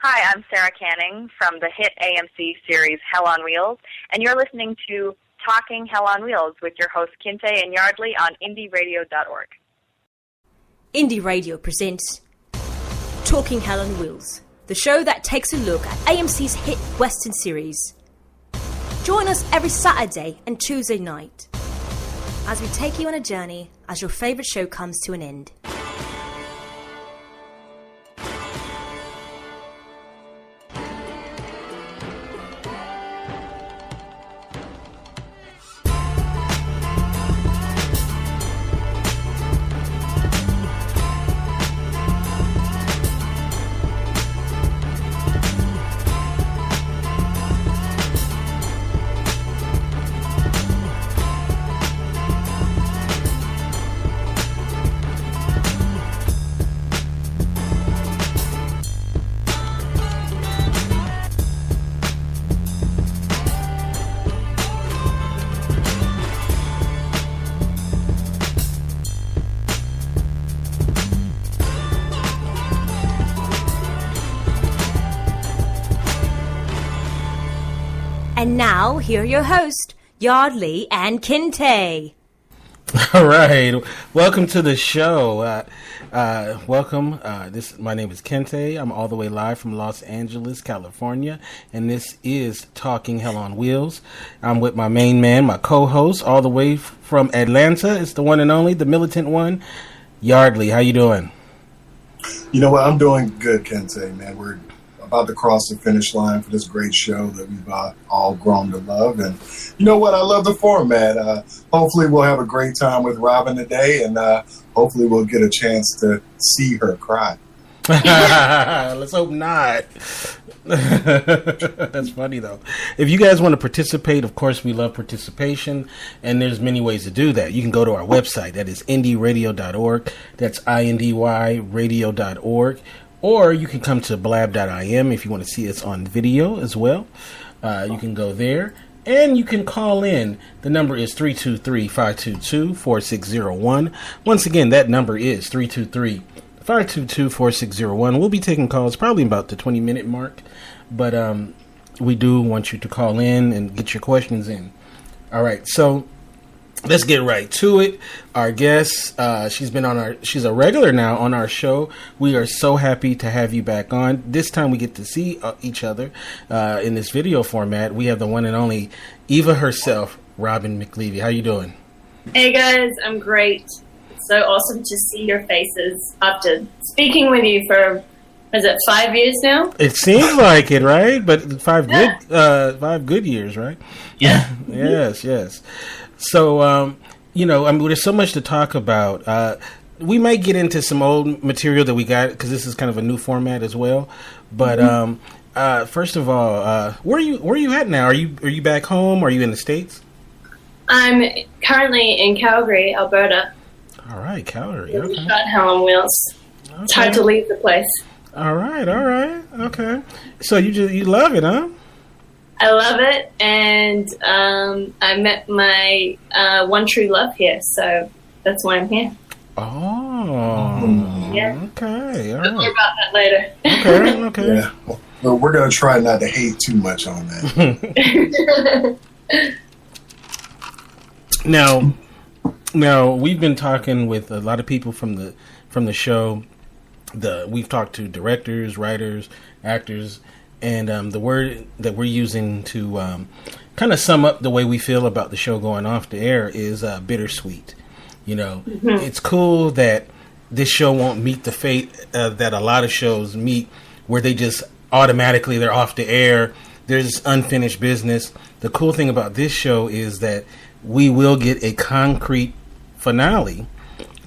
Hi, I'm Sarah Canning from the hit AMC series Hell on Wheels, and you're listening to Talking Hell on Wheels with your hosts Kinte and Yardley on IndieRadio.org. Indie Radio presents Talking Hell on Wheels, the show that takes a look at AMC's hit Western series. Join us every Saturday and Tuesday night as we take you on a journey as your favourite show comes to an end. And now, here are your hosts, Yardley and Kinte. All right, welcome to the show. Welcome. My name is Kinte. I'm all the way live from Los Angeles, California, and this is Talking Hell on Wheels. I'm with my main man, my co-host, all the way from Atlanta. It's the one and only, the militant one, Yardley. How you doing? You know what? I'm doing good, Kinte, man. We're about to cross the finish line for this great show that we've all grown to love. And you know what? I love the format. Hopefully we'll have a great time with Robin today, and hopefully we'll get a chance to see her cry. Let's hope not. That's funny, though. If you guys want to participate, of course, we love participation, and there's many ways to do that. You can go to our website. That is IndieRadio.org. That's INDY radio.org. Or you can come to blab.im if you want to see us on video as well. You can go there. And you can call in. The number is 323-522-4601. Once again, that number is 323-522-4601. We'll be taking calls probably about the 20-minute mark. But we do want you to call in and get your questions in. All right, so let's get right to it. Our guest, she's a regular now on our show. We are so happy to have you back on. This time we get to see each other in this video format. We have the one and only Eva herself, Robin-mcleavy. How you doing? Hey guys, I'm great. It's so awesome to see your faces after speaking with you for, is it 5 years now? It seems like it, right? But five good years, right? Yeah. Yes. So, there's so much to talk about. We might get into some old material that we got because this is kind of a new format as well. But first of all, where are you at now? Are you back home? Are you in the States? I'm currently in Calgary, Alberta. All right, Calgary. We Okay. shot Hell on Wheels. Okay. It's hard to leave the place. All right. Okay. So you love it, huh? I love it, and I met my one true love here, so that's why I'm here. Oh, yeah. Okay, all right. More about that later. Okay. Yeah. Well, we're going to try not to hate too much on that. Now, we've been talking with a lot of people from the show. We've talked to directors, writers, actors. And the word that we're using to kind of sum up the way we feel about the show going off the air is bittersweet. It's cool that this show won't meet the fate that a lot of shows meet, where they just automatically they're off the air. There's unfinished business. The cool thing about this show is that we will get a concrete finale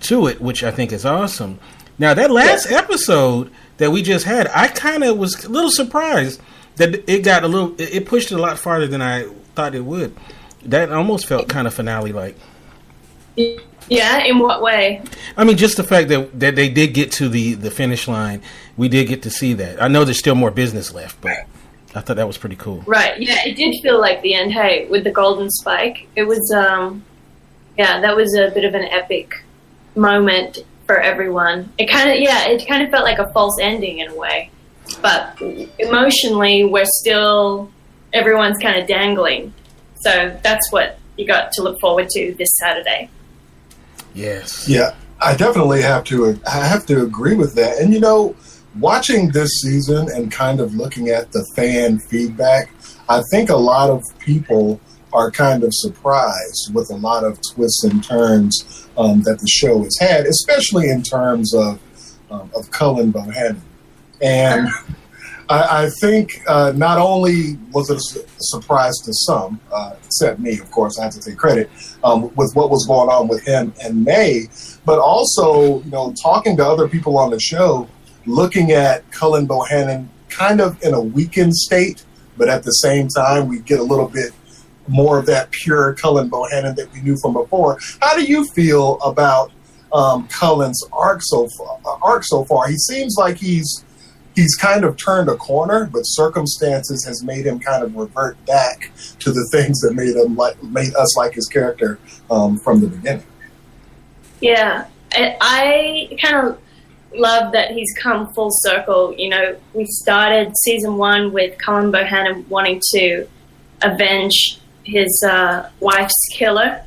to it, which I think is awesome. Now, that last episode that we just had, I kind of was a little surprised that it pushed it a lot farther than I thought it would. That almost felt kind of finale-like. Yeah, in what way? I mean, just the fact that they did get to the finish line. We did get to see that. I know there's still more business left, but I thought that was pretty cool. Right, yeah, it did feel like the end, hey, with the golden spike. It was, that was a bit of an epic moment for everyone. It kind of felt like a false ending in a way. but emotionally everyone's kind of dangling. So that's what you got to look forward to this Saturday. Yes. Yeah, I definitely have to agree with that. And, you know, watching this season and kind of looking at the fan feedback, I think a lot of people are kind of surprised with a lot of twists and turns that the show has had, especially in terms of Cullen Bohannon. And I think not only was it a surprise to some, except me, of course, I have to take credit, with what was going on with him and May, but also, you know, talking to other people on the show, looking at Cullen Bohannon kind of in a weakened state, but at the same time, we get a little bit more of that pure Cullen Bohannon that we knew from before. How do you feel about Cullen's arc so far? He seems like he's kind of turned a corner, but circumstances has made him kind of revert back to the things that made us like his character from the beginning. Yeah, I kind of love that he's come full circle. You know, we started season 1 with Cullen Bohannon wanting to avenge his wife's killer,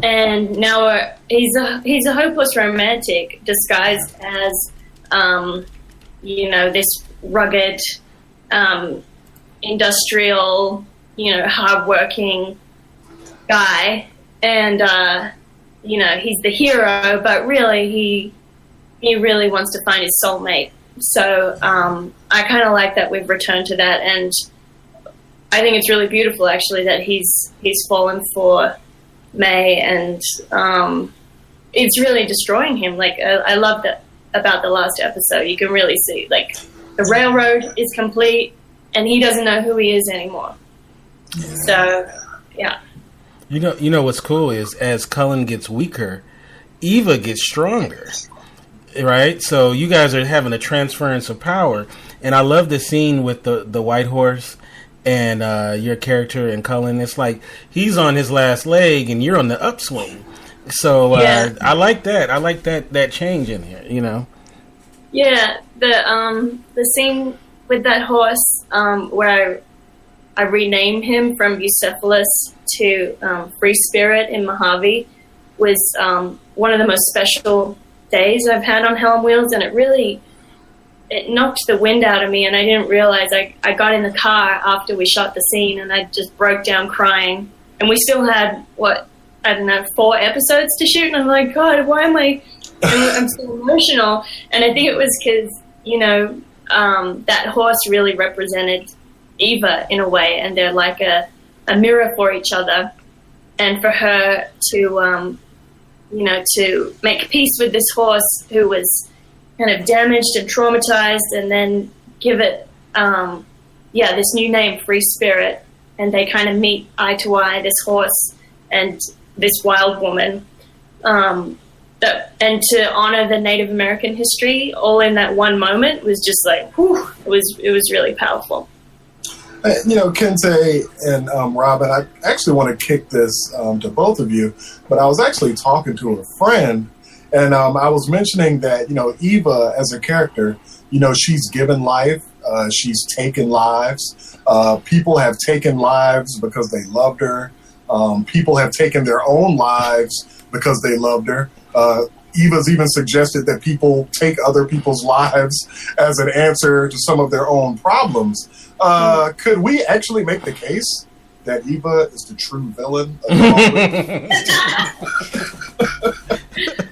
and now he's a hopeless romantic disguised as you know, this rugged, industrial, you know, hardworking guy, and you know, he's the hero, but really he really wants to find his soulmate. So I kind of like that we've returned to that, and I think it's really beautiful, actually, that he's fallen for May, and it's really destroying him. Like, I love that about the last episode. You can really see, like, the railroad is complete, and he doesn't know who he is anymore. So, yeah. You know what's cool is as Cullen gets weaker, Eva gets stronger, right? So you guys are having a transference of power, and I love the scene with the white horse and your character and Cullen. It's like he's on his last leg, and you're on the upswing. So I like that. I like that change in here. You know. Yeah, the scene with that horse where I renamed him from Bucephalus to Free Spirit in Mojave was one of the most special days I've had on Hell on Wheels, and it knocked the wind out of me, and I didn't realize. I got in the car after we shot the scene, and I just broke down crying, and we still had, 4 episodes to shoot, and I'm like, God, why am I'm so emotional. And I think it was because, you know, that horse really represented Eva in a way, and they're like a mirror for each other. And for her to, you know, to make peace with this horse who was kind of damaged and traumatized, and then give it, this new name, Free Spirit, and they kind of meet eye to eye, this horse and this wild woman, and to honor the Native American history all in that one moment was just like, whew, it was really powerful. You know, Kente and Robin, I actually want to kick this to both of you, but I was actually talking to a friend, and I was mentioning that, you know, Eva as a character, you know, she's given life, she's taken lives. People have taken lives because they loved her. People have taken their own lives because they loved her. Eva's even suggested that people take other people's lives as an answer to some of their own problems. Could we actually make the case that Eva is the true villain of the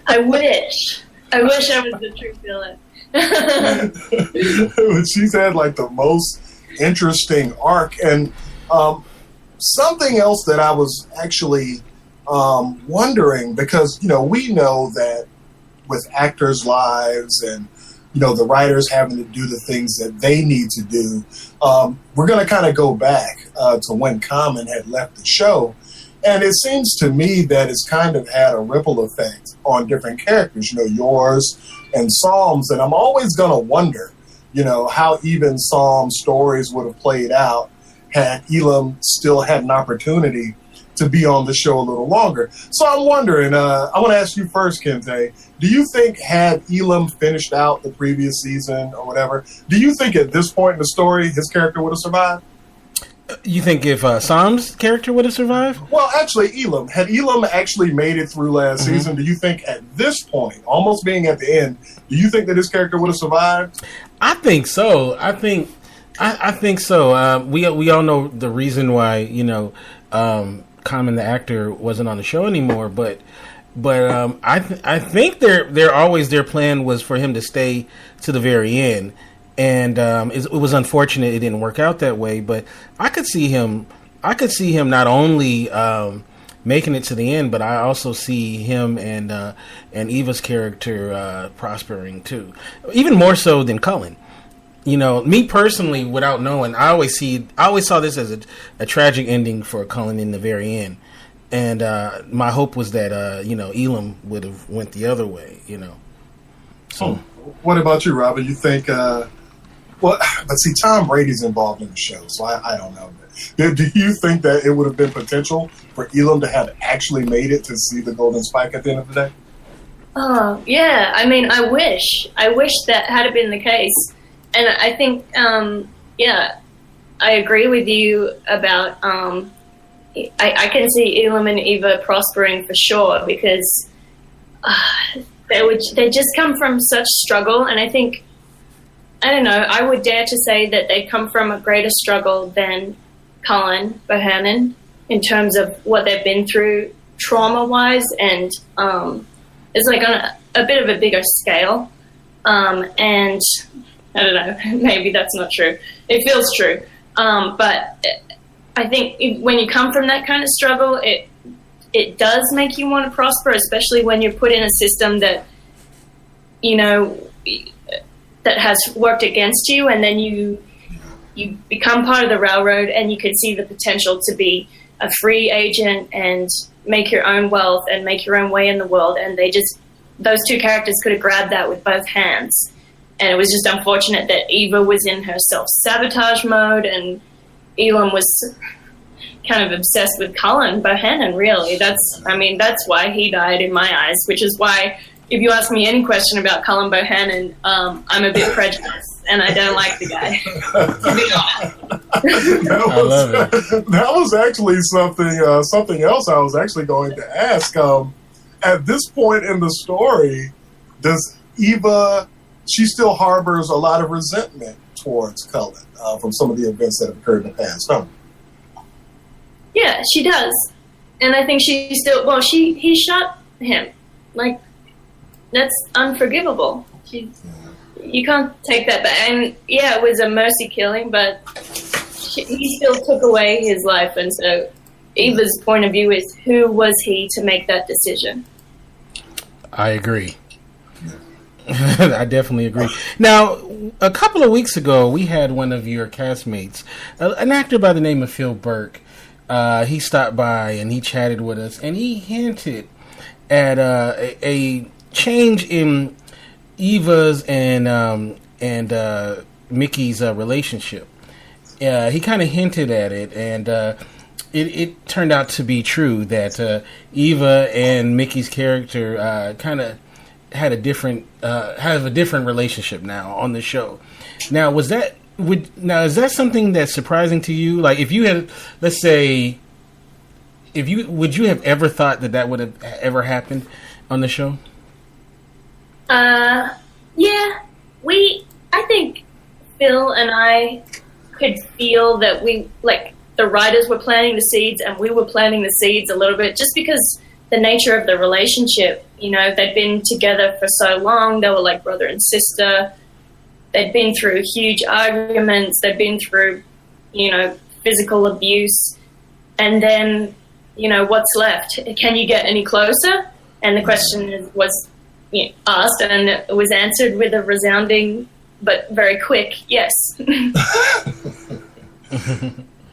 I wish I was the true villain. She's had like the most interesting arc, and something else that I was actually wondering, because, you know, we know that with actors' lives and, you know, the writers having to do the things that they need to do, we're going to kind of go back to when Common had left the show. And it seems to me that it's kind of had a ripple effect on different characters, you know, yours and Psalm's. And I'm always going to wonder, you know, how even Psalm's stories would have played out had Elam still had an opportunity to be on the show a little longer. So I'm wondering, I want to ask you first, Kente, do you think had Elam finished out the previous season or whatever, do you think at this point in the story his character would have survived? You think if Sam's character would have survived? Well, actually, had Elam actually made it through last season, do you think at this point, almost being at the end, do you think that his character would have survived? I think so. I think so. We all know the reason why, Common the actor wasn't on the show anymore, but I think their plan was for him to stay to the very end, and it was unfortunate it didn't work out that way. But I could see him not only making it to the end, but I also see him and Eva's character prospering too, even more so than Cullen. Me personally, without knowing, I always saw this as a tragic ending for Cullen in the very end, and my hope was that Elam would have went the other way. So, what about you, Robin? You think? But see, Tom Brady's involved in the show, so I don't know. Do you think that it would have been potential for Elam to have actually made it to see the Golden Spike at the end of the day? Oh yeah, I mean, I wish that had been the case. And I think, I agree with you about, I can see Elam and Eva prospering for sure because they just come from such struggle. And I think, I don't know, I would dare to say that they come from a greater struggle than Cullen Bohannon in terms of what they've been through trauma-wise. And it's like on a bit of a bigger scale. And I don't know, maybe that's not true. It feels true. But I think when you come from that kind of struggle, it does make you want to prosper, especially when you're put in a system that, that has worked against you, and then you become part of the railroad and you can see the potential to be a free agent and make your own wealth and make your own way in the world. And those two characters could have grabbed that with both hands. And it was just unfortunate that Eva was in her self-sabotage mode and Elam was kind of obsessed with Cullen Bohannon, really. That's why he died in my eyes, which is why if you ask me any question about Cullen Bohannon, I'm a bit prejudiced and I don't like the guy, to be honest. I love it. That was actually something else I was actually going to ask. At this point in the story, does Eva... she still harbors a lot of resentment towards Cullen from some of the events that have occurred in the past, huh? Yeah, she does. And I think she still... he shot him. Like, that's unforgivable. You can't take that back. And, yeah, it was a mercy killing, but he still took away his life. And so Eva's point of view is, who was he to make that decision? I agree. I definitely agree. Now, a couple of weeks ago, we had one of your castmates, an actor by the name of Phil Burke. He stopped by and he chatted with us, and he hinted at a change in Eva's and Mickey's relationship. He kind of hinted at it, and it turned out to be true that Eva and Mickey's character kind of have a different relationship now on the show. Now, is that something that's surprising to you? Like, if you had, let's say, would you have ever thought that would have ever happened on the show? Yeah, I think Phil and I could feel that the writers were planting the seeds and we were planting the seeds a little bit, just because the nature of the relationship, they'd been together for so long. They were like brother and sister. They'd been through huge arguments. They'd been through, physical abuse. And then, what's left? Can you get any closer? And the question was asked, and it was answered with a resounding but very quick yes.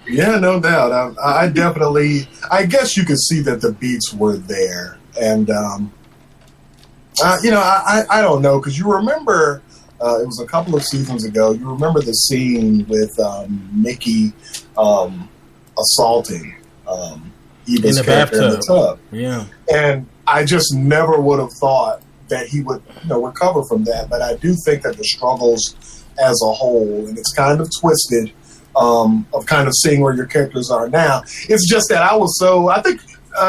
Yeah, no doubt. I definitely, I guess you could see that the beats were there. And, I don't know, because you remember, it was a couple of seasons ago, you remember the scene with Mickey assaulting Eva's the character in the tub. Yeah. And I just never would have thought that he would, recover from that. But I do think that the struggles as a whole, and it's kind of twisted, of kind of seeing where your characters are now. It's just that I think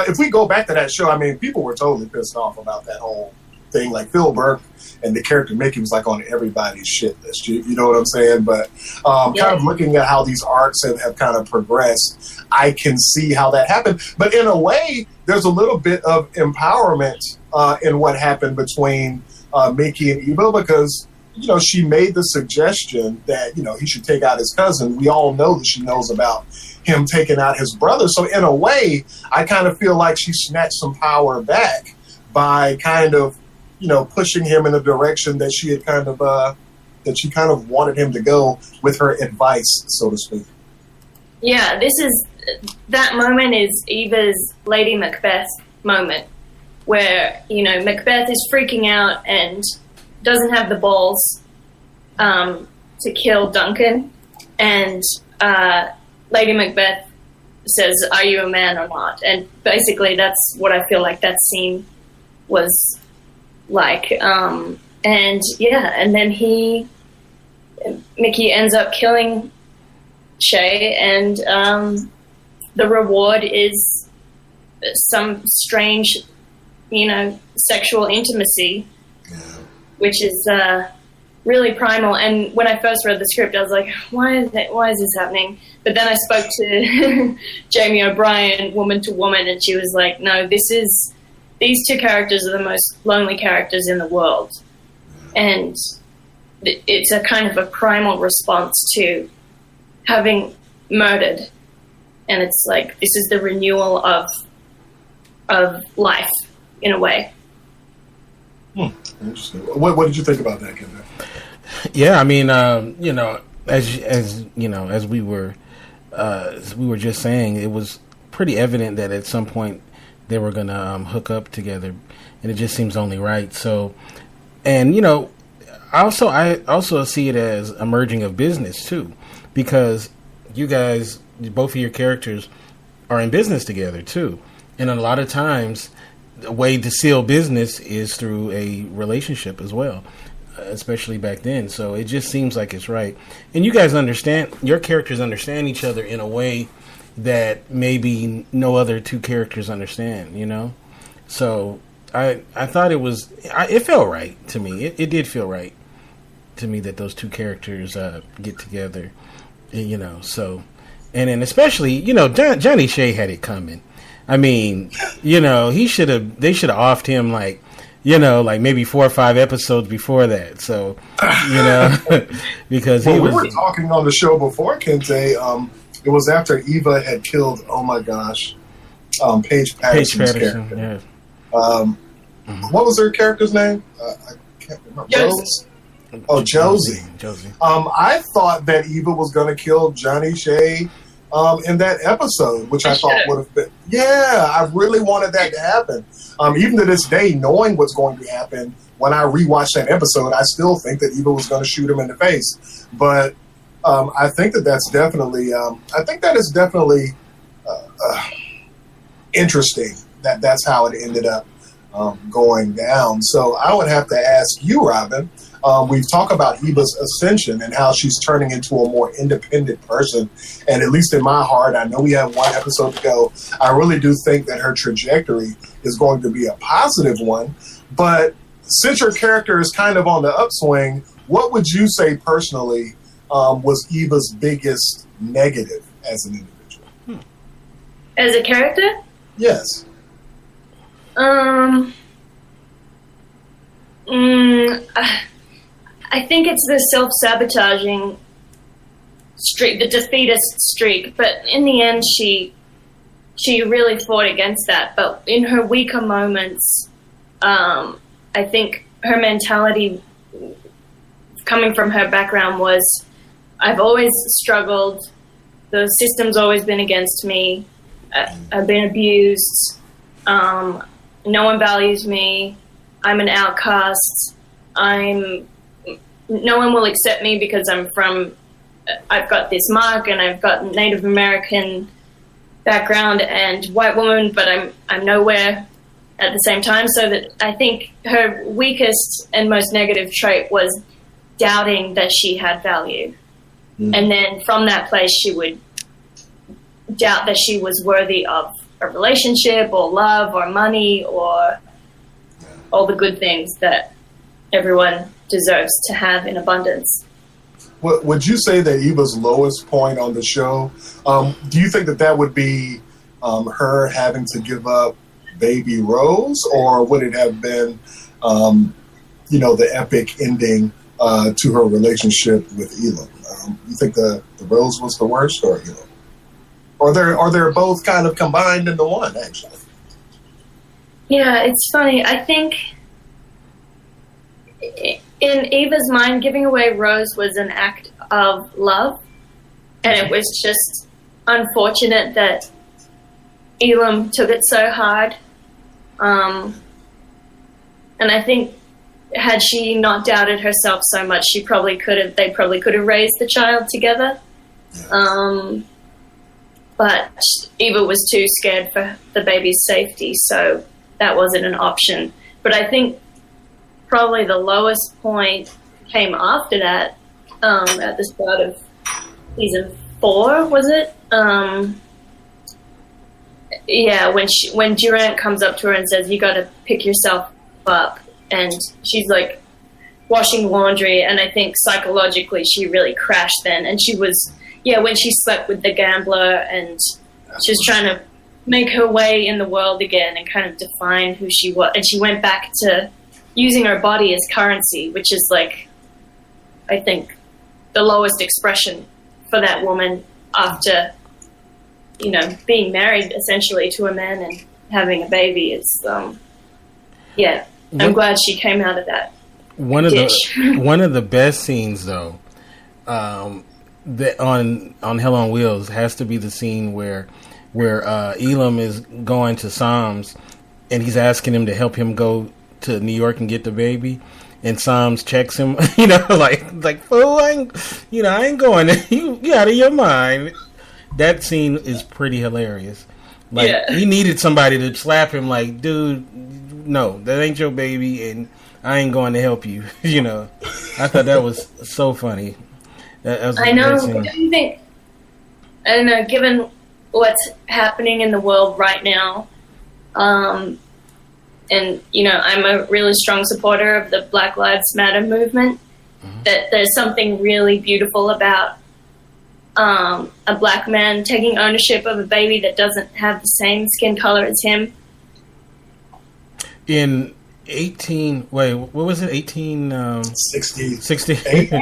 if we go back to that show, I mean, people were totally pissed off about that whole thing. Like Phil Burke and the character Mickey was like on everybody's shit list. You know what I'm saying? But kind of looking at how these arcs have kind of progressed, I can see how that happened. But in a way, there's a little bit of empowerment in what happened between Mickey and Eva, because she made the suggestion that, he should take out his cousin. We all know that she knows about him taking out his brother. So in a way, I kind of feel like she snatched some power back by kind of, pushing him in a direction that she had kind of wanted him to go with her advice, so to speak. Yeah, that moment is Eva's Lady Macbeth moment, where, Macbeth is freaking out and doesn't have the balls to kill Duncan, and Lady Macbeth says, "Are you a man or not?" And basically that's what I feel like that scene was like. And then Mickey ends up killing Shay, and the reward is some strange, sexual intimacy, which is really primal. And when I first read the script, I was like, why is this happening? But then I spoke to Jamie O'Brien, woman to woman, and she was like, no, these two characters are the most lonely characters in the world. And it's a kind of a primal response to having murdered. And it's like, this is the renewal of life, in a way. Interesting. What did you think about that, Kendra? Yeah, I mean, as we were just saying, it was pretty evident that at some point they were going to hook up together, and it just seems only right. So, and I also see it as a merging of business too, because you guys, both of your characters, are in business together too, and a lot of times the way to seal business is through a relationship as well, especially back then. So it just seems like it's right. And you guys your characters understand each other in a way that maybe no other two characters understand, So I thought it felt right to me. It did feel right to me that those two characters get together, so. And then especially, Johnny Shea had it coming. I mean, they should have offed him like maybe 4 or 5 episodes before that. So, because we were talking on the show before, Kente. It was after Eva had killed, oh my gosh, Paige Patterson's character. Yeah. What was her character's name? I can't remember. Josie. Oh, Josie. I thought that Eva was going to kill Johnny Shea in that episode, which I thought would have been. Yeah, I really wanted that to happen. Even to this day, knowing what's going to happen, when I rewatched that episode, I still think that Eva was going to shoot him in the face. But I think that's definitely. I think that is definitely interesting. That's how it ended up going down. So I would have to ask you, Robin. We've talked about Eva's ascension and how she's turning into a more independent person. And at least in my heart, I know we have 1 episode to go. I really do think that her trajectory is going to be a positive one. But since your character is kind of on the upswing, what would you say personally was Eva's biggest negative as an individual? As a character? Yes. I think it's the self-sabotaging streak, the defeatist streak. But in the end, she really fought against that. But in her weaker moments, I think her mentality, coming from her background, was, I've always struggled. The system's always been against me. I've been abused. No one values me. I'm an outcast. No one will accept me because I've got this mark and I've got Native American background and white woman, but I'm nowhere at the same time. So that I think her weakest and most negative trait was doubting that she had value. And then from that place, she would doubt that she was worthy of a relationship or love or money or all the good things that everyone deserves to have in abundance. Would you say that Eva's lowest point on the show, do you think that would be her having to give up baby Rose, or would it have been, the epic ending to her relationship with Elam? You think the Rose was the worst, or Elam? Or they're both kind of combined into one, actually? Yeah, it's funny. I think in Eva's mind, giving away Rose was an act of love, and it was just unfortunate that Elam took it so hard. And I think had she not doubted herself so much, they probably could have raised the child together. But Eva was too scared for the baby's safety, so that wasn't an option. But I think probably the lowest point came after that, at the start of season 4, was it? When Durant comes up to her and says, "You got to pick yourself up," and she's like washing laundry, and I think psychologically she really crashed then. And she was, when she slept with the gambler, and she was trying to make her way in the world again and kind of define who she was. And she went back to using her body as currency, which is like, I think, the lowest expression for that woman after, being married essentially to a man and having a baby. Is, I'm glad she came out of that. One of the best scenes, though, that on Hell on Wheels has to be the scene where Elam is going to Psalms and he's asking him to help him go to New York and get the baby, and Psalms checks him, like fool, I ain't going there. You out of your mind. That scene is pretty hilarious. He needed somebody to slap him, like, dude, no, that ain't your baby, and I ain't going to help you. I thought that was so funny. That was I know. I don't know. Given what's happening in the world right now, and I'm a really strong supporter of the Black Lives Matter movement. That there's something really beautiful about a black man taking ownership of a baby that doesn't have the same skin color as him. In 1868?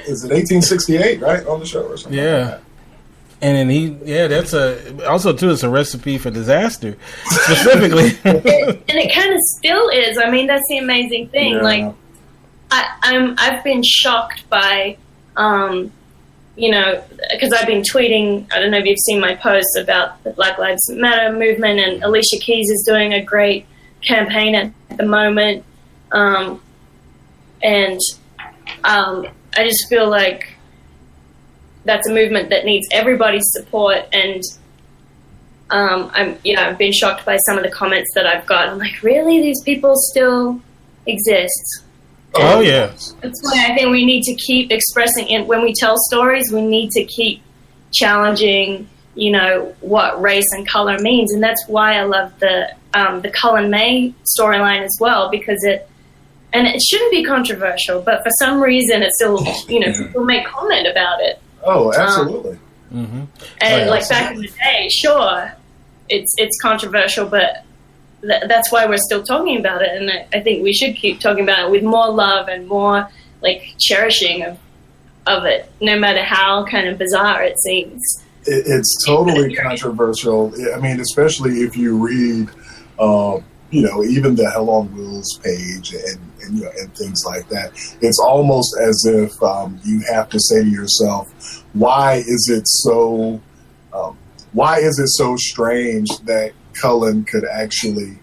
Is it 1868, right, on the show or something? Yeah. Like that? And then it's a recipe for disaster, specifically. And it kind of still is. I mean, that's the amazing thing. Yeah. Like, I've been shocked by, because I've been tweeting. I don't know if you've seen my posts about the Black Lives Matter movement, and Alicia Keys is doing a great campaign at the moment. I just feel like that's a movement that needs everybody's support, and I've been shocked by some of the comments that I've got. I'm like, really? These people still exist? Oh, yeah. That's why I think we need to keep expressing it. When we tell stories, we need to keep challenging, what race and color means. And that's why I love the Cullen May storyline as well, because it shouldn't be controversial, but for some reason it still, people make comment about it. Oh, absolutely. And back in the day, sure, it's controversial, but that's why we're still talking about it. And I think we should keep talking about it with more love and more cherishing of it, no matter how kind of bizarre it seems. It's totally controversial. I mean, especially if you read, even the Hell on Wheels page and things like that. It's almost as if you have to say to yourself, why is it so strange that Cullen could actually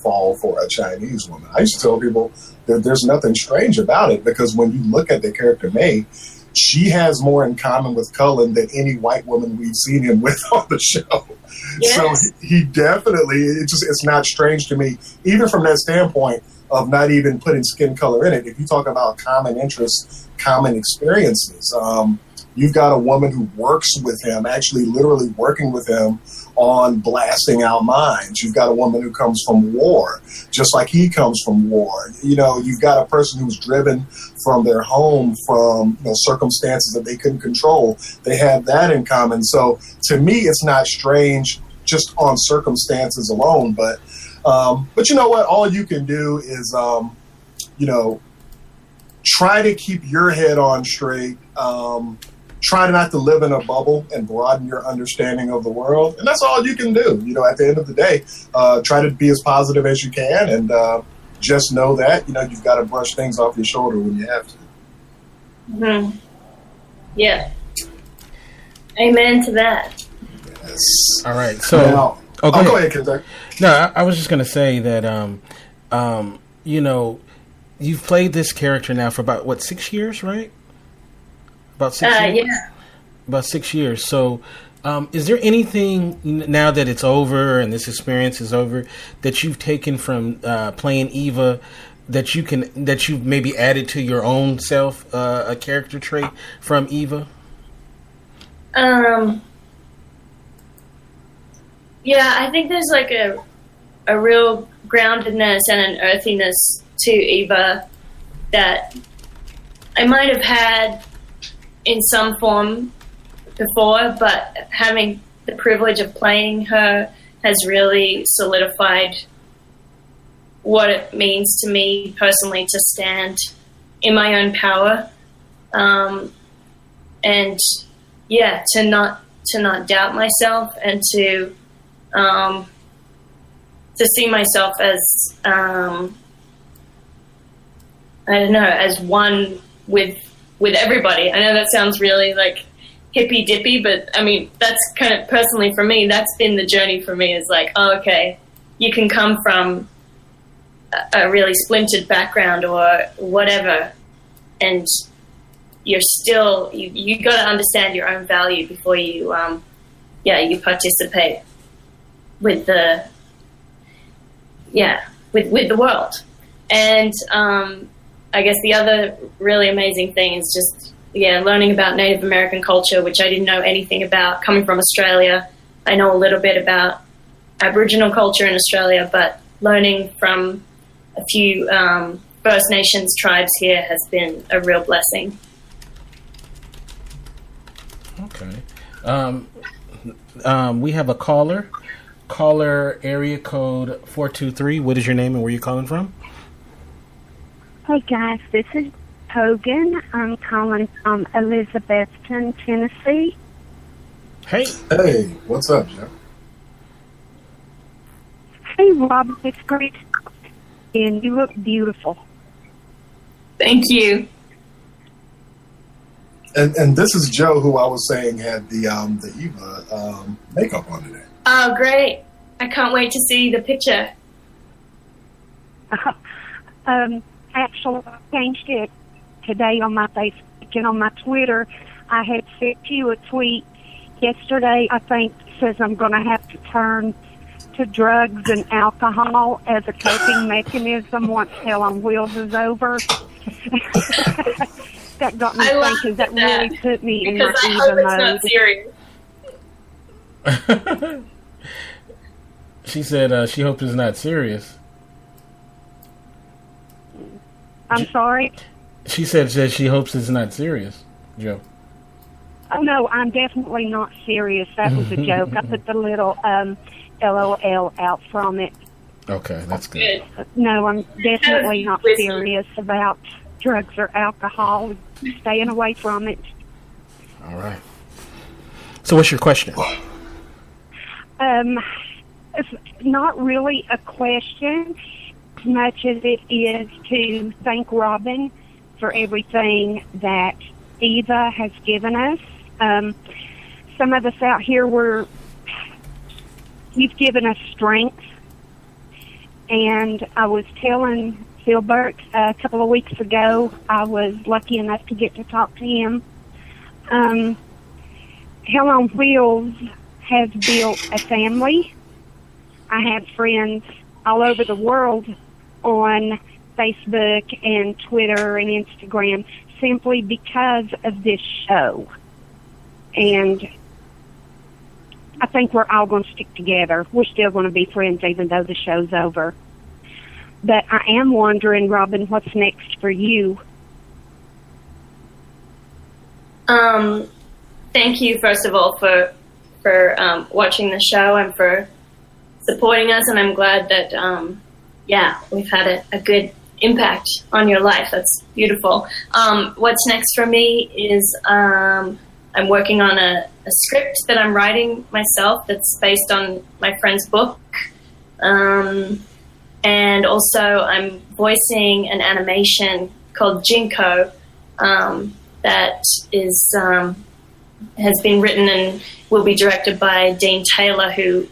fall for a Chinese woman? I used to tell people that there's nothing strange about it, because when you look at the character May, she has more in common with Cullen than any white woman we've seen him with on the show. Yes. So he definitely, it's not strange to me, even from that standpoint of not even putting skin color in it. If you talk about common interests, common experiences, you've got a woman who works with him, actually literally working with him on blasting out mines. You've got a woman who comes from war, just like he comes from war. You've got a person who's driven from their home from circumstances that they couldn't control. They have that in common. So to me, it's not strange just on circumstances alone. But you know what? All you can do is, try to keep your head on straight. Try not to live in a bubble and broaden your understanding of the world. And that's all you can do. At the end of the day, try to be as positive as you can. And just know that, you've got to brush things off your shoulder when you have to. Mm-hmm. Yeah. Amen to that. Yes. All right. So, go ahead, Kente. No, I was just going to say that, you've played this character now for about, 6 years, right? About 6 years? Yeah. About 6 years. So, is there anything now that it's over and this experience is over that you've taken from playing Eva that you've maybe added to your own self, a character trait from Eva? Yeah, I think there's like a real groundedness and an earthiness to Eva that I might have had in some form before, but having the privilege of playing her has really solidified what it means to me personally to stand in my own power, and to not doubt myself, and to see myself as as one with everybody. I know that sounds really like hippy dippy, but I mean, that's kind of personally for me, that's been the journey for me, is like, oh, okay, you can come from a really splintered background or whatever, and you're still, you got to understand your own value before you, you participate with the, with the world. And I guess the other really amazing thing is just, learning about Native American culture, which I didn't know anything about. Coming from Australia, I know a little bit about Aboriginal culture in Australia, but learning from a few First Nations tribes here has been a real blessing. Okay. We have a caller area code 423. What is your name and where are you calling from? Hey guys, this is Hogan. I'm calling from Elizabethton, Tennessee. Hey, what's up, Jeff? Hey, Rob, it's great, and you look beautiful. Thank you. And this is Joe, who I was saying had the Eva makeup on today. Oh, great! I can't wait to see the picture. Actually, I changed it today on my Facebook and on my Twitter. I had sent you a tweet yesterday, I think, says I'm going to have to turn to drugs and alcohol as a coping mechanism once Hell on Wheels is over. That got me thinking. That really put me in my Eva mode. Not serious. She said she hopes it's not serious. I'm sorry? She said she hopes it's not serious, Joe. Oh, no, I'm definitely not serious. That was a joke. I put the little LOL out from it. Okay, that's good. No, I'm definitely not serious about drugs or alcohol. Staying away from it. All right. So what's your question? It's not really a question as much as it is to thank Robin for everything that Eva has given us. Some of us out here you've given us strength. And I was telling Philbert a couple of weeks ago, I was lucky enough to get to talk to him Hell on Wheels has built a family. I have friends all over the world on Facebook and Twitter and Instagram simply because of this show. And I think we're all going to stick together. We're still going to be friends even though the show's over. But I am wondering, Robin, what's next for you? Thank you, first of all, for watching the show and for supporting us. And I'm glad that, we've had a good impact on your life. That's beautiful. What's next for me is I'm working on a script that I'm writing myself that's based on my friend's book. And also I'm voicing an animation called Jinko that is has been written and will be directed by Dean Taylor, who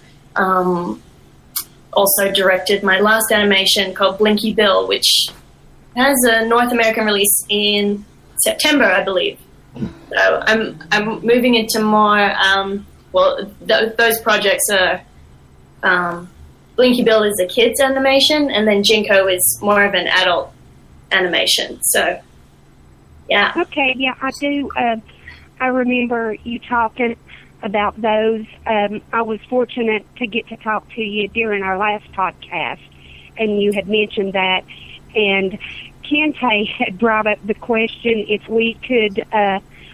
also directed my last animation called Blinky Bill, which has a North American release in September, I believe. So I'm moving into more, those projects are, Blinky Bill is a kid's animation, and then Jinko is more of an adult animation. So, yeah. Okay, yeah, I do. I remember you talking about those. I was fortunate to get to talk to you during our last podcast, and you had mentioned that. And Kente had brought up the question, if we could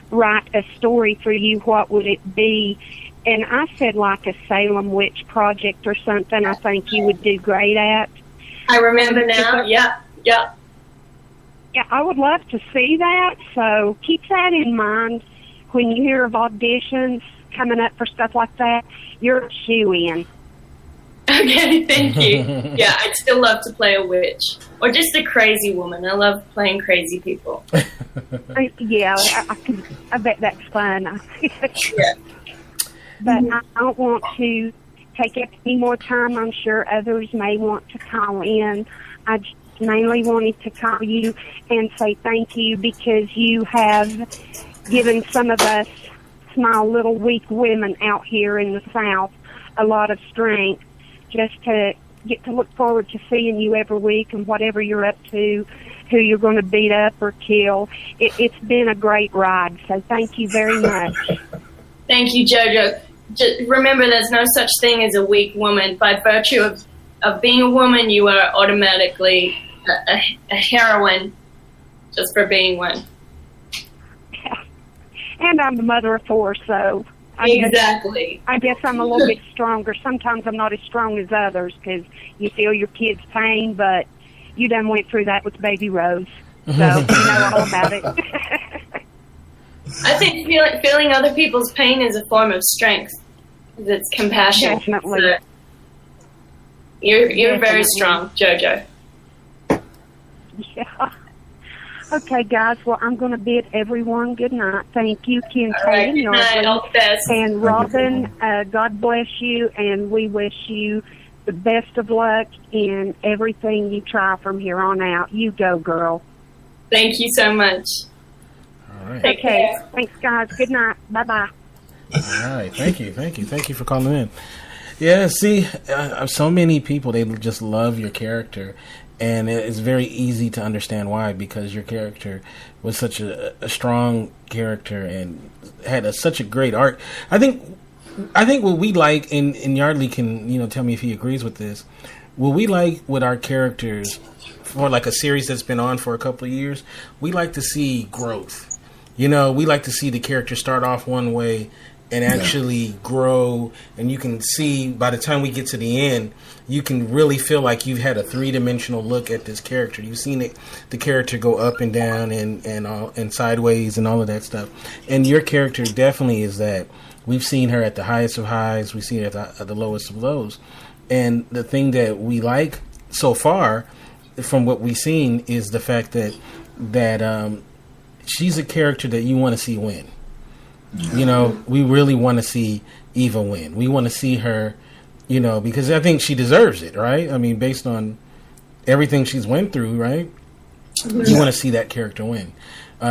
write a story for you, what would it be? And I said like a Salem Witch project or something I think you would do great at. I remember now, yeah. Yeah, I would love to see that, so keep that in mind. When you hear of auditions coming up for stuff like that, you're a shoe-in. Okay, thank you. Yeah, I'd still love to play a witch. Or just a crazy woman. I love playing crazy people. Yeah, I bet that's fun. Yeah. But I don't want to take up any more time. I'm sure others may want to call in. I just mainly wanted to call you and say thank you because you have given some of us small little weak women out here in the South a lot of strength just to get to look forward to seeing you every week and whatever you're up to, who you're going to beat up or kill. It's been a great ride, so thank you very much. Thank you, JoJo. Just remember, there's no such thing as a weak woman. By virtue of being a woman, you are automatically a heroine just for being one. Yeah. And I'm the mother of four, so I guess I'm a little bit stronger. Sometimes I'm not as strong as others because you feel your kid's pain, but you done went through that with baby Rose, so you know all about it. I think feeling other people's pain is a form of strength. It's compassion. Definitely. So you're very strong, JoJo. Yeah. Okay, guys. Well, I'm going to bid everyone good night. Thank you, Kente and Good night. All the best. And Robin, God bless you, and we wish you the best of luck in everything you try from here on out. You go, girl. Thank you so much. All right. Take care. Thanks, guys. Good night. Bye-bye. All right. Thank you for calling in. Yeah, see, so many people, they just love your character. And it's very easy to understand why, because your character was such a strong character and had such a great arc. I think what we like, and Yardley can tell me if he agrees with this. What we like with our characters for like a series that's been on for a couple of years, we like to see growth. We like to see the character start off one way and actually grow, and you can see by the time we get to the end, you can really feel like you've had a three-dimensional look at this character. You've seen the character go up and down and sideways and all of that stuff. And your character definitely is that. We've seen her at the highest of highs. We've seen her at the lowest of lows. And the thing that we like so far, from what we've seen, is the fact that she's a character that you want to see win. We really want to see Eva win. We want to see her, because I think she deserves it, right? I mean, based on everything she's went through, right? You want to see that character win.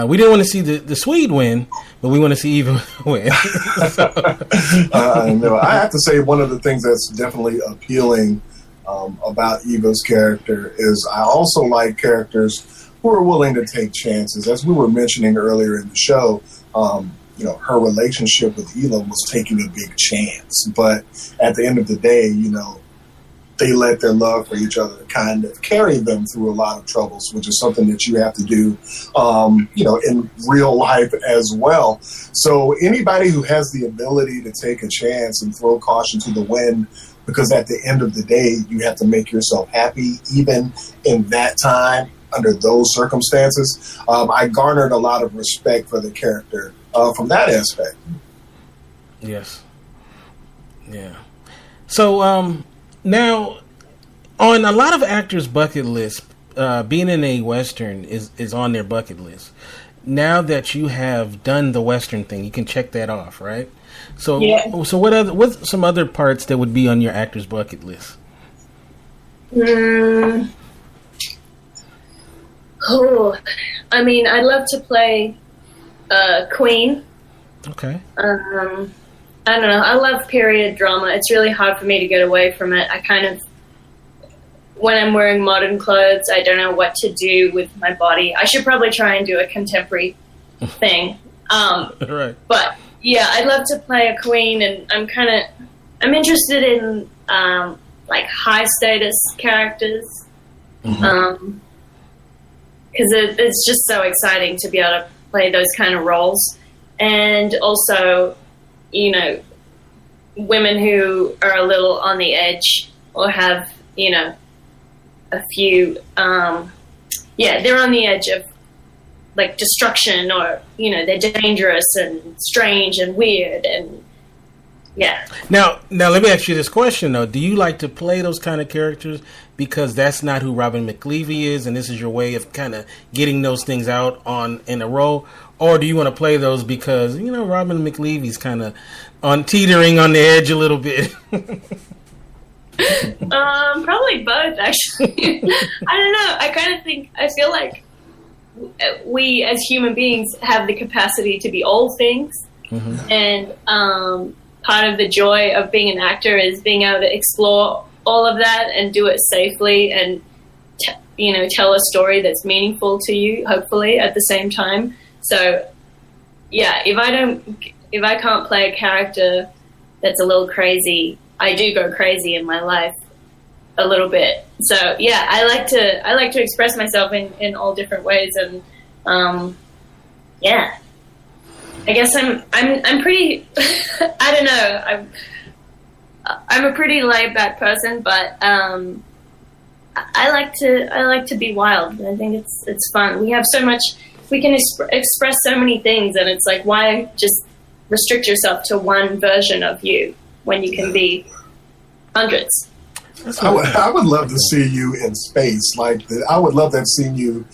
We didn't want to see the Swede win, but we want to see Eva win. No, I have to say one of the things that's definitely appealing about Eva's character is I also like characters who are willing to take chances. As we were mentioning earlier in the show, her relationship with Ela was taking a big chance. But at the end of the day, they let their love for each other kind of carry them through a lot of troubles, which is something that you have to do, in real life as well. So anybody who has the ability to take a chance and throw caution to the wind, because at the end of the day, you have to make yourself happy, even in that time, under those circumstances. I garnered a lot of respect for the character from that aspect. Yes. Yeah. So, now, on a lot of actors' bucket lists, being in a Western is on their bucket list. Now that you have done the Western thing, you can check that off, right? So, So what's some other parts that would be on your actor's bucket list? I'd love to play Queen. Okay. I don't know. I love period drama. It's really hard for me to get away from it. When I'm wearing modern clothes, I don't know what to do with my body. I should probably try and do a contemporary thing. Right. But yeah, I'd love to play a queen, and I'm interested in high status characters. Mm-hmm. Because it's just so exciting to be able to play those kind of roles. And also, women who are a little on the edge or have, a few, they're on the edge of, destruction, or, they're dangerous and strange and weird and, yeah. Now let me ask you this question, though. Do you like to play those kind of characters because that's not who Robin McCleavy is, and this is your way of kind of getting those things out in a role? Or do you want to play those because, Robin McCleavy's kind of teetering on the edge a little bit? Probably both, actually. I don't know. I feel like we as human beings have the capacity to be all things. Mm-hmm. And part of the joy of being an actor is being able to explore all of that and do it safely and, tell a story that's meaningful to you, hopefully, at the same time. So, yeah, if I can't play a character that's a little crazy, I do go crazy in my life a little bit. So, yeah, I like to express myself in all different ways, and yeah, I guess I'm pretty. I don't know. I'm a pretty laid back person, but I like to be wild. I think it's fun. We have so much. We can express so many things, and it's like, why just restrict yourself to one version of you when you can be hundreds? I would love to see you in space. I would love to have seen you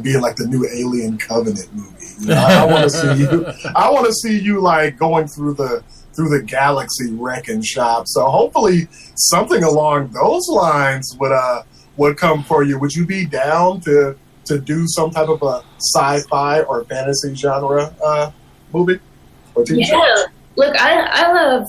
being like the new Alien Covenant movie. I want to see you. I want to see you going through the galaxy wrecking shop. So hopefully something along those lines would come for you. Would you be down to do some type of a sci-fi or fantasy genre movie or TV show? Yeah, look, I love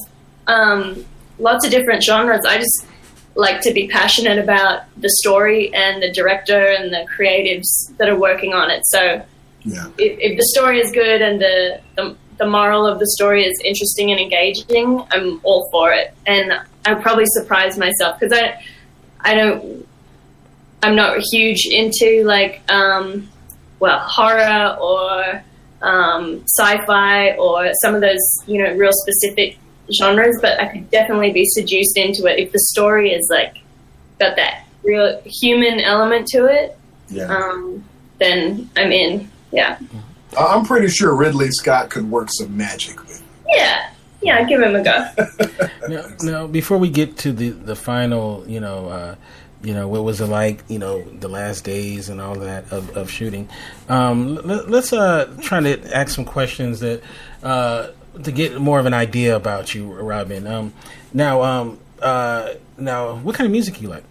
lots of different genres. I just like to be passionate about the story and the director and the creatives that are working on it. So yeah. If the story is good and the moral of the story is interesting and engaging, I'm all for it. And I probably surprise myself because I'm not huge into horror or sci-fi or some of those, real specific genres, but I could definitely be seduced into it if the story is got that real human element to it. Yeah. Then I'm in. Yeah. I'm pretty sure Ridley Scott could work some magic with it. Yeah, give him a go. Now, before we get to the final, what was it like, the last days and all that of shooting, let's try to ask some questions that to get more of an idea about you, Robin. Now, what kind of music you like?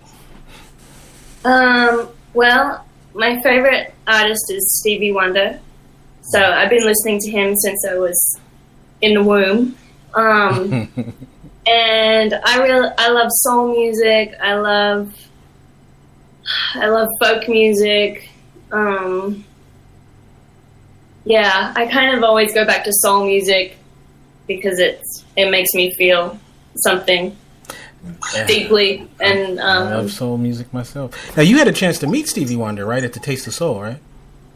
Well, my favorite artist is Stevie Wonder. So I've been listening to him since I was in the womb. And I love soul music. I love folk music. Yeah, I kind of always go back to soul music because it makes me feel something deeply. And I love soul music myself. Now, you had a chance to meet Stevie Wonder, right, at the Taste of Soul, right?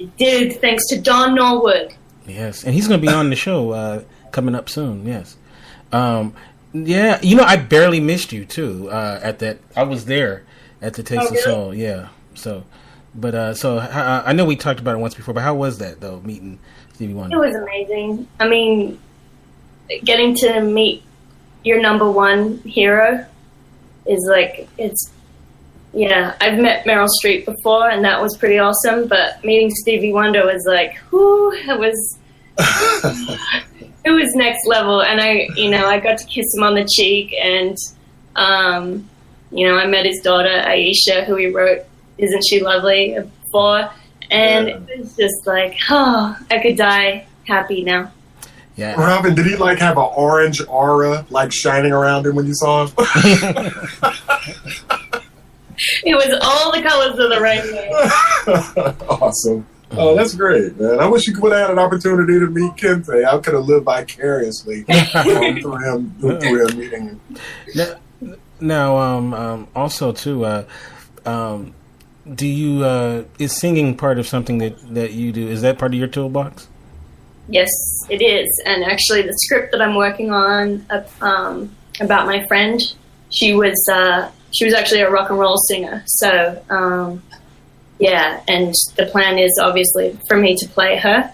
I did, thanks to Don Norwood. Yes, and he's going to be on the show coming up soon. Yes. Yeah, I barely missed you too. At that, I was there at the Taste of Soul. Yeah. So, but I know we talked about it once before. But how was that though? Meeting Stevie Wonder. It was amazing. I mean, getting to meet your number one hero is like Yeah, I've met Meryl Streep before, and that was pretty awesome. But meeting Stevie Wonder was like, whoo! It was. It was next level, and I got to kiss him on the cheek, and I met his daughter Aisha, who he wrote "Isn't She Lovely" for, and it was just like, oh, I could die happy now. Yeah, Robin, did he have an orange aura shining around him when you saw him? It was all the colors of the rainbow. Awesome. Oh, that's great, man. I wish you would have had an opportunity to meet Kente. I could have lived vicariously through him meeting him. Now, also, too, do you, is singing part of something that you do? Is that part of your toolbox? Yes, it is. And actually, the script that I'm working on about my friend, she was actually a rock and roll singer. So, yeah, and the plan is obviously for me to play her.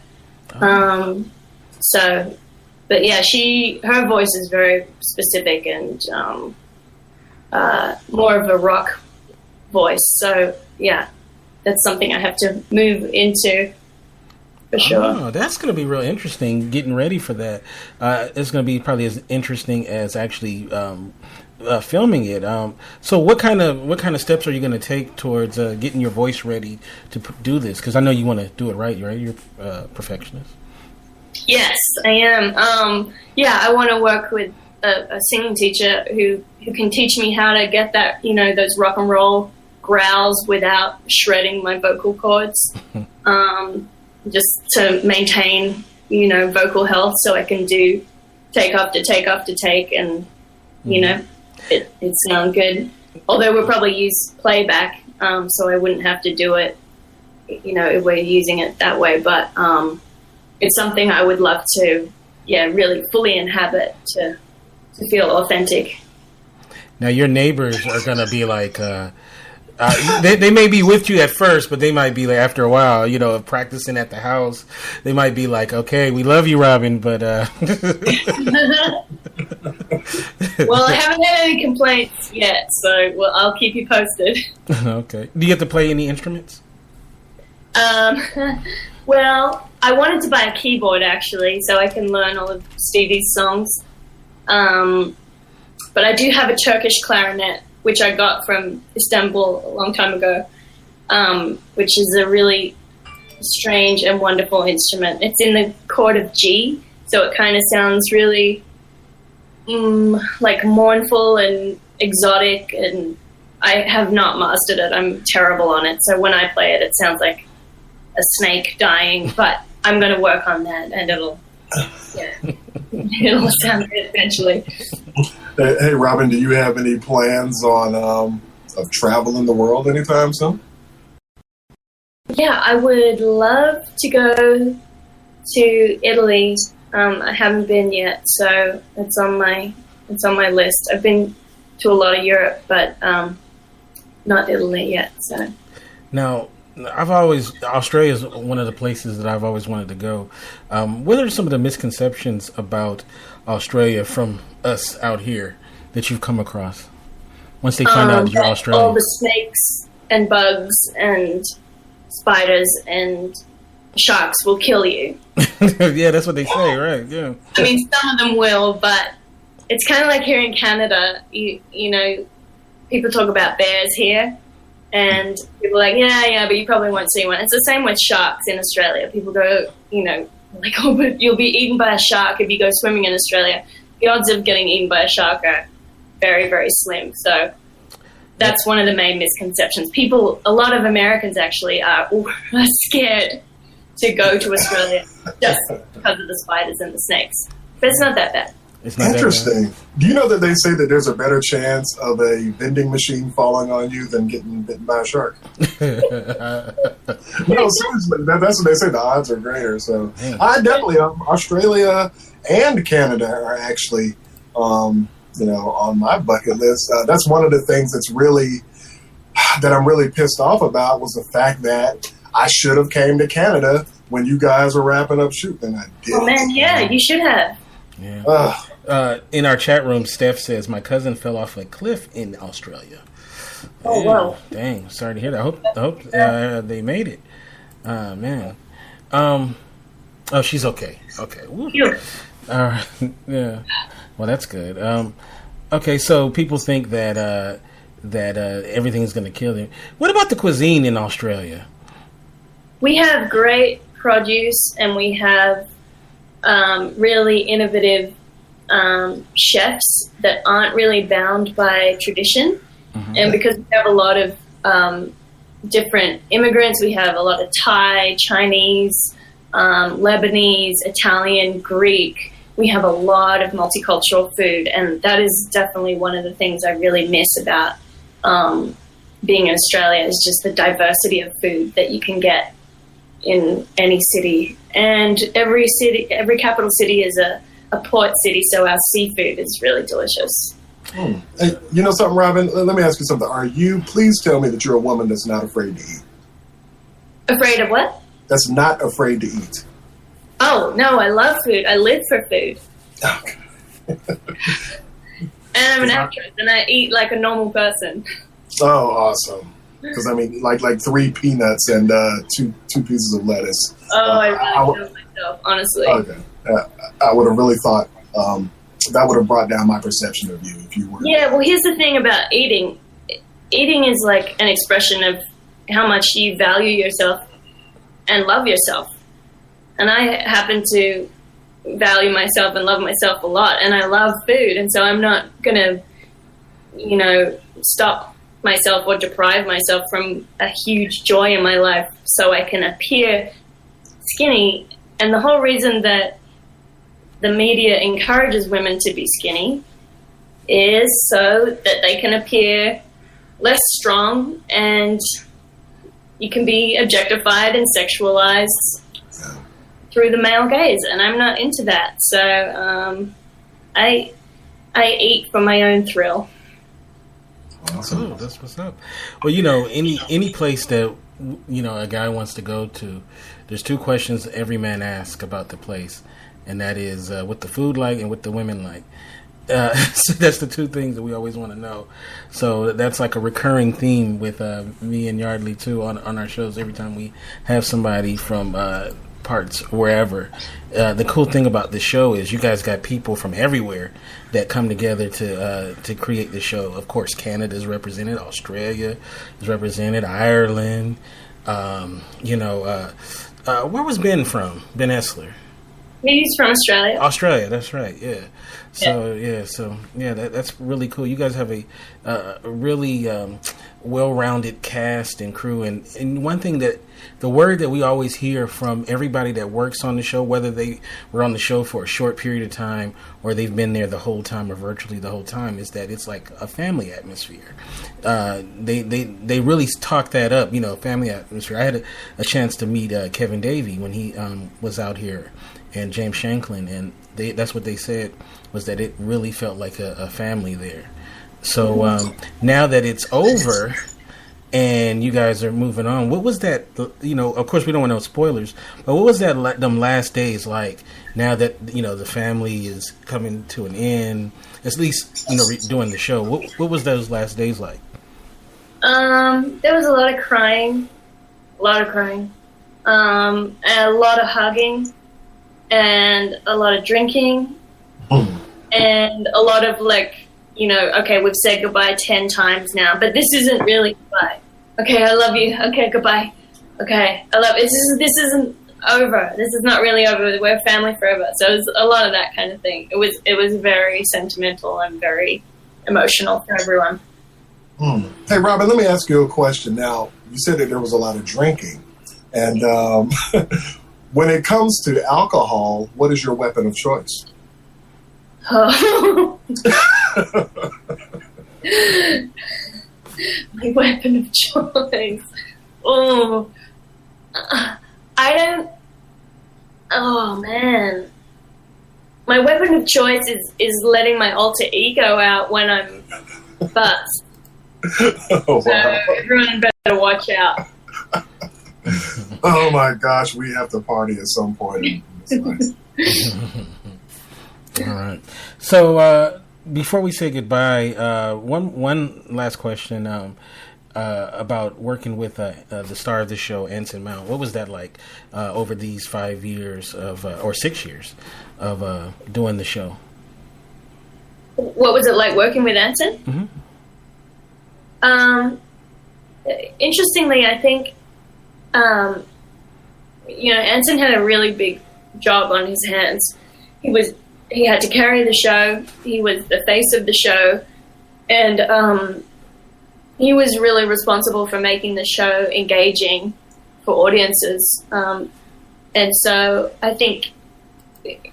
But yeah, her voice is very specific and more of a rock voice. So yeah, that's something I have to move into for sure. Oh, that's going to be real interesting. Getting ready for that, it's going to be probably as interesting as actually filming it. So what kind of steps are you going to take towards getting your voice ready to do this? Because I know you want to do it right. You're a perfectionist. Yes, I am. Yeah, I want to work with a singing teacher who can teach me how to get that, those rock and roll growls without shredding my vocal cords. Just to maintain, vocal health, so I can do take after take after take, and it sound good. Although we'll probably use playback, so I wouldn't have to do it, if we're using it that way. But it's something I would love to, really fully inhabit to feel authentic. Now your neighbors are gonna be like, they may be with you at first, but they might be like after a while, of practicing at the house, they might be like, okay, we love you, Robin, but well, I haven't had any complaints yet, so I'll keep you posted. Okay. Do you have to play any instruments? Well, I wanted to buy a keyboard actually, so I can learn all of Stevie's songs. But I do have a Turkish clarinet, which I got from Istanbul a long time ago, which is a really strange and wonderful instrument. It's in the chord of G, so it kind of sounds really mournful and exotic, and I have not mastered it. I'm terrible on it, so when I play it, it sounds like a snake dying, but I'm going to work on that, and it'll sound good eventually. Hey, Robin, do you have any plans on of traveling the world anytime soon? Yeah, I would love to go to Italy. I haven't been yet, so it's on my list. I've been to a lot of Europe, but not Italy yet. So now, Australia is one of the places that I've always wanted to go. What are some of the misconceptions about Australia from us out here that you've come across once they find out you're Australian? All the snakes and bugs and spiders and sharks will kill you. Yeah, that's what they say, right? Yeah. I mean, some of them will, but it's kind of like here in Canada. You know, people talk about bears here, And people are like, yeah, but you probably won't see one. It's the same with sharks in Australia. People go, like, oh, but you'll be eaten by a shark if you go swimming in Australia. The odds of getting eaten by a shark are very, very slim. So that's one of the main misconceptions. A lot of Americans actually are scared to go to Australia just because of the spiders and the snakes. But it's not that bad. It's not interesting. Do you know that they say that there's a better chance of a vending machine falling on you than getting bitten by a shark? No, seriously, that's what they say. The odds are greater. So I definitely, Australia and Canada are actually, on my bucket list. That's one of the things that I'm really pissed off about was the fact that I should have came to Canada when you guys were wrapping up shooting. I didn't. Oh man, yeah, you should have. Yeah. In our chat room, Steph says, my cousin fell off a cliff in Australia. Oh, wow. Dang, sorry to hear that. I hope they made it. Man. Oh, she's okay. Okay. Yeah. Well, that's good. Okay, so people think that everything's going to kill them. What about the cuisine in Australia? We have great produce, and we have really innovative chefs that aren't really bound by tradition. Mm-hmm. And because we have a lot of different immigrants, we have a lot of Thai, Chinese, Lebanese, Italian, Greek. We have a lot of multicultural food, and that is definitely one of the things I really miss about being in Australia is just the diversity of food that you can get in any city. And every capital city is a port city, so our seafood is really delicious. Hey, you know something, Robin? Let me ask you something. Please tell me that you're a woman that's not afraid to eat. Afraid of what? That's not afraid to eat. Oh, no, I love food. I live for food. Okay. And I'm an actress, and I eat like a normal person. Oh, awesome. Because, like 3 peanuts and 2 pieces of lettuce. Oh, I really kill myself, honestly. Okay. I would have really thought that would have brought down my perception of you if you were. Yeah, well, here's the thing about eating. Eating is like an expression of how much you value yourself and love yourself. And I happen to value myself and love myself a lot, and I love food, and so I'm not going to, stop myself or deprive myself from a huge joy in my life so I can appear skinny. And the whole reason that the media encourages women to be skinny is so that they can appear less strong and you can be objectified and sexualized through the male gaze, and I'm not into that. So I eat for my own thrill. Awesome. Oh, that's what's up. Well, any place that a guy wants to go to, there's 2 questions every man asks about the place, and that is what the food like and what the women like. So that's the 2 things that we always want to know. So that's like a recurring theme with me and Yardley too on our shows. Every time we have somebody from parts wherever. The cool thing about the show is you guys got people from everywhere that come together to create the show. Of course, Canada is represented, Australia is represented, Ireland. Where was Ben from? Ben Essler. He's from Australia. Australia, that's right. Yeah. So that's really cool. You guys have a really well-rounded cast and crew, and one thing that the word that we always hear from everybody that works on the show, whether they were on the show for a short period of time or they've been there the whole time or virtually the whole time, is that it's like a family atmosphere. They really talk that up, family atmosphere. I had a chance to meet Kevin Davey when he was out here, and James Shanklin, and that's what they said, was that it really felt like a family there. So now that it's over and you guys are moving on, what was that, of course we don't want no spoilers, but what was that them last days like now that, the family is coming to an end, at least, doing the show? What was those last days like? There was a lot of crying, and a lot of hugging, and a lot of drinking, and a lot of okay, we've said goodbye 10 times now, but this isn't really goodbye. Okay, I love you. Okay, goodbye. Okay, I love it. This isn't over. This is not really over. We're family forever. So it was a lot of that kind of thing. It was very sentimental and very emotional for everyone. Hey, Robin, let me ask you a question. Now, you said that there was a lot of drinking. And when it comes to alcohol, what is your weapon of choice? Oh. My weapon of choice. Oh. I don't... Oh, man. My weapon of choice is letting my alter ego out when I'm buzzed. Oh, wow. So everyone better watch out. Oh my gosh, we have to party at some point. All right. So before we say goodbye, one last question about working with the star of the show, Anson Mount. What was that like over these 5 years or 6 years of doing the show? What was it like working with Anson? Mm-hmm. Interestingly, I think, Anson had a really big job on his hands. He had to carry the show. He was the face of the show, and he was really responsible for making the show engaging for audiences. And so I think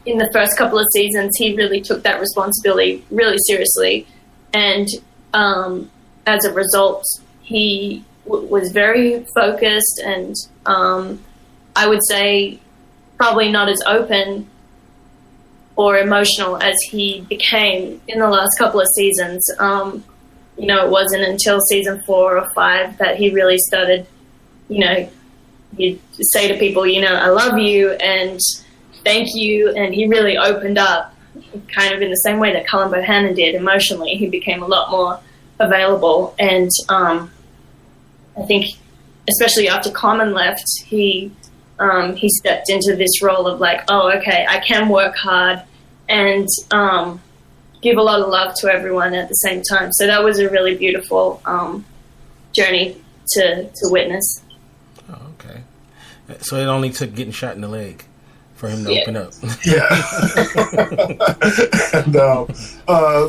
in the first couple of seasons, he really took that responsibility really seriously, and as a result, he was very focused and I would say probably not as open or emotional as he became in the last couple of seasons. It wasn't until season 4 or 5 that he really started, he'd say to people, I love you and thank you. And he really opened up kind of in the same way that Cullen Bohannon did emotionally. He became a lot more available. And I think especially after Common left, he stepped into this role of like, oh, okay, I can work hard and give a lot of love to everyone at the same time. So that was a really beautiful journey to witness. Oh, okay. So it only took getting shot in the leg for him to open up. Yeah. And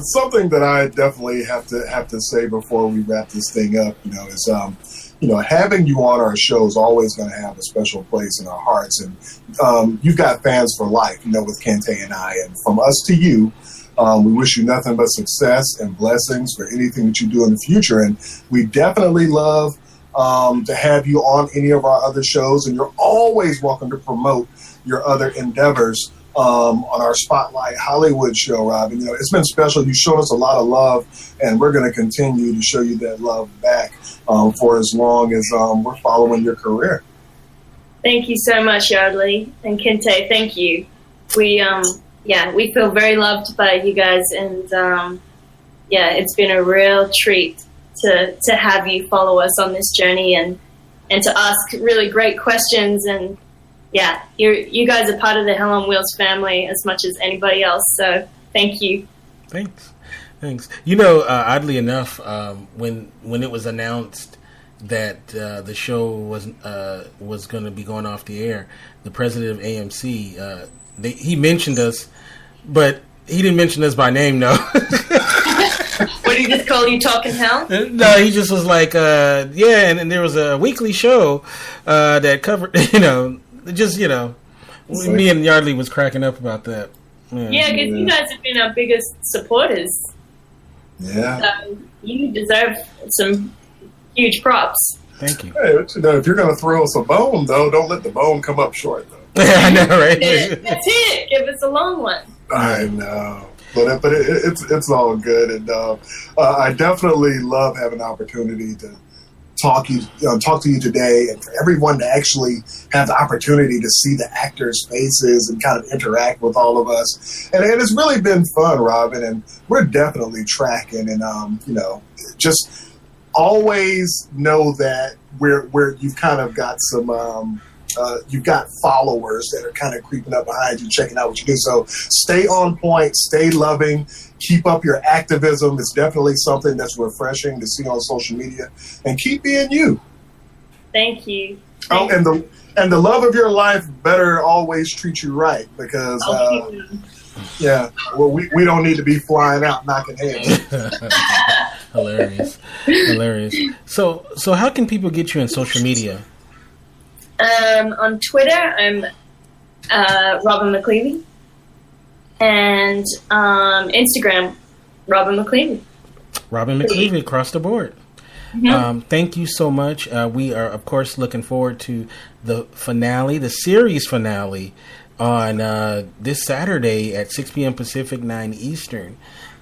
something that I definitely have to say before we wrap this thing up, is having you on our show is always going to have a special place in our hearts. And you've got fans for life, with Kente and I. And from us to you, we wish you nothing but success and blessings for anything that you do in the future. And we definitely love to have you on any of our other shows. And you're always welcome to promote your other endeavors on our Spotlight Hollywood show, Robin. It's been special. You showed us a lot of love, and we're going to continue to show you that love back for as long as we're following your career. Thank you so much, Yardley and Kente. Thank you. We feel very loved by you guys, and it's been a real treat to have you follow us on this journey and to ask really great questions. And you guys are part of the Hell on Wheels family as much as anybody else. So thank you. Thanks. Oddly enough, when it was announced that the show was going to be going off the air, the president of AMC, he mentioned us, but he didn't mention us by name, no. What did he just call you, Talking Hell? No, he just was like, and there was a weekly show that covered, me and Yardley was cracking up about that. Yeah, because you guys have been our biggest supporters. Yeah. So you deserve some huge props. Thank you. Hey, if you're going to throw us a bone, though, don't let the bone come up short, though. Yeah, I know, right? That's it. Give us a long one. I know. But it's all good. And I definitely love having the opportunity to talk to you today, and for everyone to actually have the opportunity to see the actors' faces and kind of interact with all of us. And it's really been fun, Robin, and we're definitely tracking. And just always know that we're you've kind of got some you've got followers that are kind of creeping up behind you, checking out what you do. So stay on point, stay loving, keep up your activism. It's definitely something that's refreshing to see on social media, and keep being you. Thank you. Oh, and the love of your life better always treat you right, because yeah, well, we don't need to be flying out knocking heads. Hilarious. So how can people get you on social media? On Twitter, I'm robin-mcleavy, and Instagram, robin-mcleavy. Robin-mcleavy across the board. Mm-hmm. Thank you so much. We are, of course, looking forward to the finale, the series finale, on this Saturday at 6 p.m. Pacific, 9 Eastern.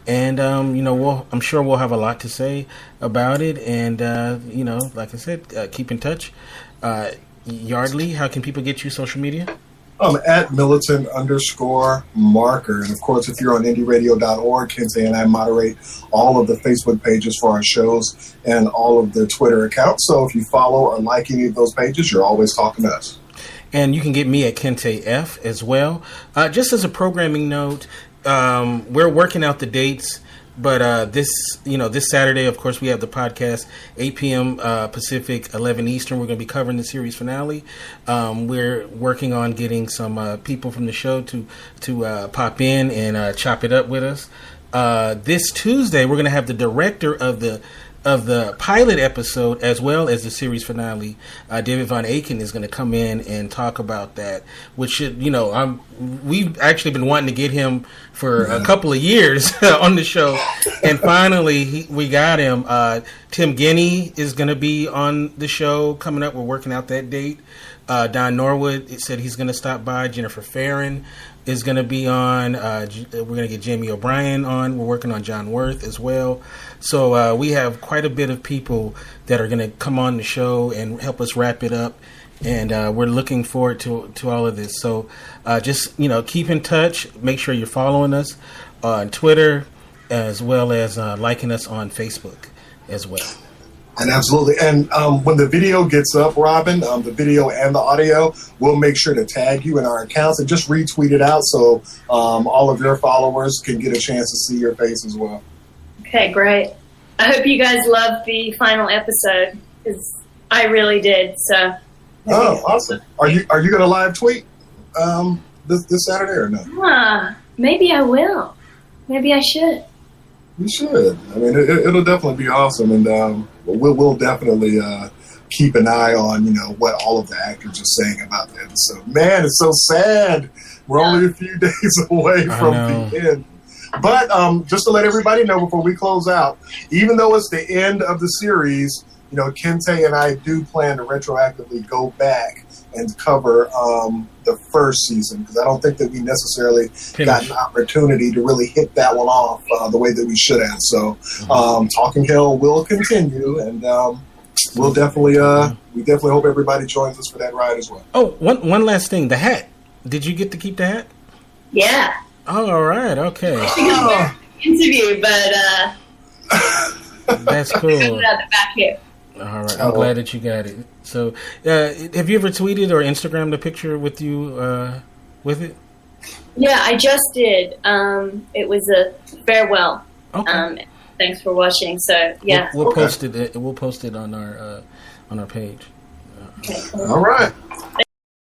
And, I'm sure we'll have a lot to say about it. And, like I said, keep in touch. Yardley, how can people get you social media? At militant_marker. And of course, if you're on indieradio.org, Kente and I moderate all of the Facebook pages for our shows and all of the Twitter accounts. So if you follow or like any of those pages, you're always talking to us. And you can get me at Kente F as well. Just as a programming note, we're working out the dates. But this Saturday, of course, we have the podcast, 8 p.m. Pacific, 11 Eastern. We're going to be covering the series finale. We're working on getting some people from the show to pop in and chop it up with us. This Tuesday, we're going to have the director of the pilot episode as well as the series finale. David Von Aken is going to come in and talk about that, which should, we've actually been wanting to get him for a couple of years on the show, and finally we got him. Tim Guinea is going to be on the show coming up. We're working out that date. Don Norwood said he's going to stop by. Jennifer Farron is going to be on. We're going to get Jamie O'Brien on. We're working on John Worth as well. So we have quite a bit of people that are going to come on the show and help us wrap it up. And we're looking forward to all of this. So just, keep in touch. Make sure you're following us on Twitter as well as liking us on Facebook as well. And absolutely. And when the video gets up, Robin, the video and the audio, we'll make sure to tag you in our accounts and just retweet it out so all of your followers can get a chance to see your face as well. Okay, great. I hope you guys loved the final episode, because I really did. So. Oh, awesome. Are you going to live tweet this Saturday or no? Maybe I will. Maybe I should. You should. I mean, it'll definitely be awesome, and we'll definitely keep an eye on what all of the actors are saying about the episode. Man, it's so sad. We're only a few days away from the end. But just to let everybody know before we close out, even though it's the end of the series, Kente and I do plan to retroactively go back and cover the first season, because I don't think that we necessarily got an opportunity to really hit that one off the way that we should have. So Talking Hell will continue, and we definitely hope everybody joins us for that ride as well. Oh, one last thing, the hat. Did you get to keep the hat? Yeah. Oh, all right, okay. Interview, but that's cool. At the back here. All right, I'm glad that you got it. So, have you ever tweeted or Instagrammed a picture with you with it? Yeah, I just did. It was a farewell. Okay. Thanks for watching. So yeah, we'll post it. We'll post it on our page. Okay. All right.